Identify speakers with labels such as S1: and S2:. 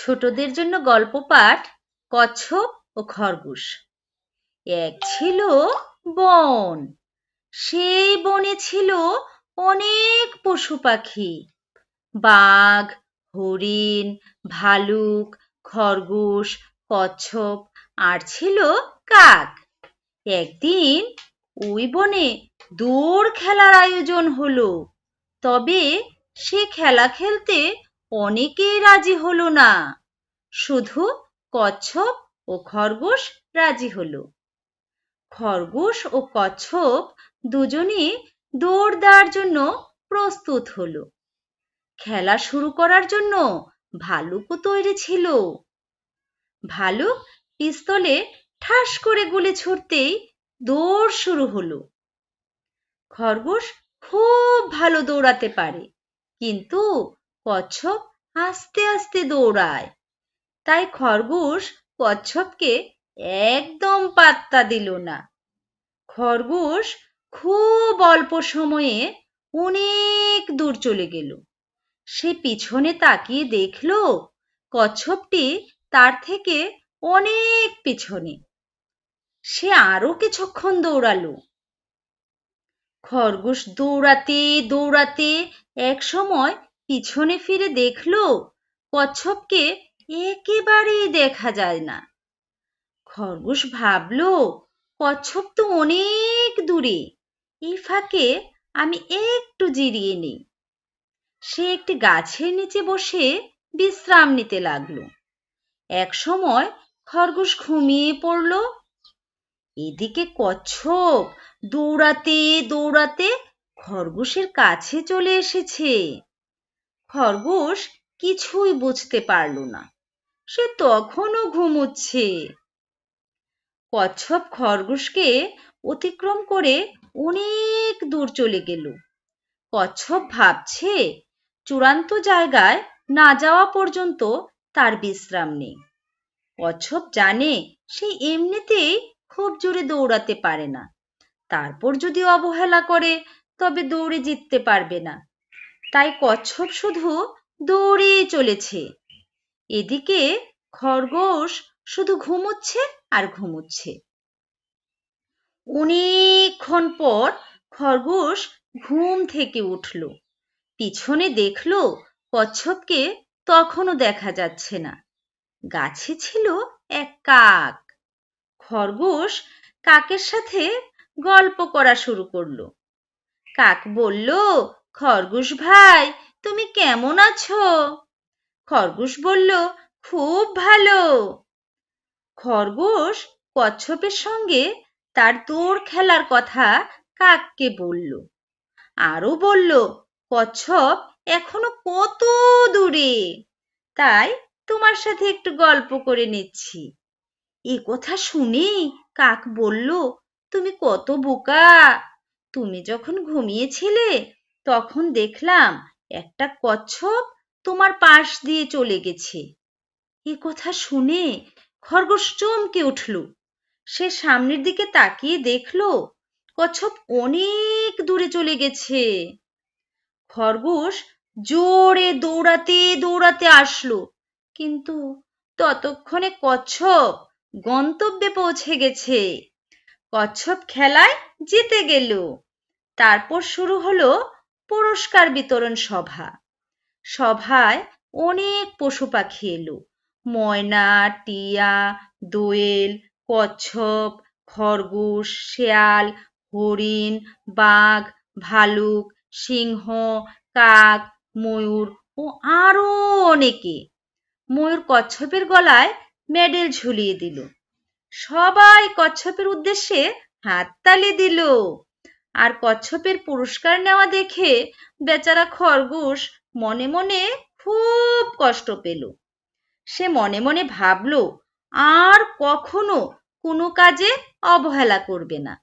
S1: ছোটদের জন্য গল্প পাঠ কচ্ছপ ও খরগোশ। এক ছিল বন। সেই বনে ছিল অনেক পশু পাখি, বাঘ, হরিণ, ভালুক, খরগোশ, কচ্ছপ আর ছিল কাক। একদিন ওই বনে দৌড় খেলার আয়োজন হলো। তবে সে খেলা খেলতে অনেকেই রাজি হলো না। শুধু কচ্ছপ ও খরগোশ রাজি হলো। খরগোশ ও কচ্ছপ দুজনই দৌড় দেওয়ার জন্য প্রস্তুত হলো। খেলা শুরু করার জন্য ভালুকও তৈরি ছিল। ভালুক পিস্তলে ঠাস করে গুলি ছুড়তেই দৌড় শুরু হলো। খরগোশ খুব ভালো দৌড়াতে পারে, কিন্তু কচ্ছপ আস্তে আস্তে দৌড়ায়। তাই খরগোশ কচ্ছপকে একদম পাত্তা দিল না। খরগোশ খুব অল্প সময়ে অনেক দূর চলে গেল। সে পিছনে তাকিয়ে দেখল কচ্ছপটি তার থেকে অনেক পিছনে। সে আরো কিছুক্ষণ দৌড়ালো। খরগোশ দৌড়াতে দৌড়াতে এক সময় পিছনে ফিরে দেখল কচ্ছপকে একেবারেই দেখা যায় না। খরগোশ ভাবল, কচ্ছপ তো অনেক দূরে, এই ফাঁকে আমি একটু জিরিয়ে নিই। সে একটি গাছের নিচে বসে বিশ্রাম নিতে লাগলো। এক সময় খরগোশ ঘুমিয়ে পড়ল। এদিকে কচ্ছপ দৌড়াতে দৌড়াতে খরগোশের কাছে চলে এসেছে। খরগোশ কিছুই বুঝতে পারল না, সে তখনও ঘুমোচ্ছে। কচ্ছপ খরগোশকে অতিক্রম করে অনেক দূর চলে গেল। কচ্ছপ ভাবছে চূড়ান্ত জায়গায় না যাওয়া পর্যন্ত তার বিশ্রাম নেই। কচ্ছপ জানে সে এমনিতেই খুব জোরে দৌড়াতে পারে না, তারপর যদি অবহেলা করে তবে দৌড়ে জিততে পারবে না। তাই কচ্ছপ শুধু দৌড়েই চলেছে। এদিকে খরগোশ শুধু ঘুমোচ্ছে আর ঘুমোচ্ছে। অনেকক্ষণ পর খরগোশ ঘুম থেকে উঠল। পিছনে দেখল কচ্ছপকে তখনও দেখা যাচ্ছে না। গাছে ছিল এক কাক। খরগোশ কাকের সাথে গল্প করা শুরু করলো। কাক বলল, খরগোশ ভাই, তুমি কেমন আছো? খরগোশ বলল, খুব ভালো। খরগোশ কচ্ছপের সঙ্গে তার দৌড় খেলার কথা কাককে বলল। আরো বলল, কচ্ছপ এখনো কত দূরে, তাই তোমার সাথে একটু গল্প করে নিচ্ছি। এ কথা শুনে কাক বলল, তুমি কত বোকা! তুমি যখন ঘুমিয়েছিলে তখন দেখলাম একটা কচ্ছপ তোমার পাশ দিয়ে চলে গেছে। এ কথা শুনে খরগোশ চমকে উঠল। সে সামনের দিকে তাকিয়ে দেখল কচ্ছপ অনেক দূরে চলে গেছে। খরগোশ জোরে দৌড়াতে দৌড়াতে আসলো, কিন্তু ততক্ষণে কচ্ছপ গন্তব্যে পৌঁছে গেছে। কচ্ছপ খেলায় জিতে গেল। তারপর শুরু হলো পুরস্কার বিতরণ সভা। সভায় অনেক পশু পাখি এলো। ময়না, টিয়া, দোয়েল, কচ্ছপ, খরগোশ, শেয়াল, হরিণ, বাঘ, ভালুক, সিংহ, কাক, ময়ূর ও আরো অনেকে। ময়ূর কচ্ছপের গলায় মেডেল ঝুলিয়ে দিল। সবাই কচ্ছপের উদ্দেশ্যে হাততালি দিল। আর কচ্ছপের পুরস্কার নেওয়া দেখে বেচারা খরগোশ মনে মনে খুব কষ্ট পেল। সে মনে মনে ভাবল আর কখনো কোনো কাজে অবহেলা করবে না।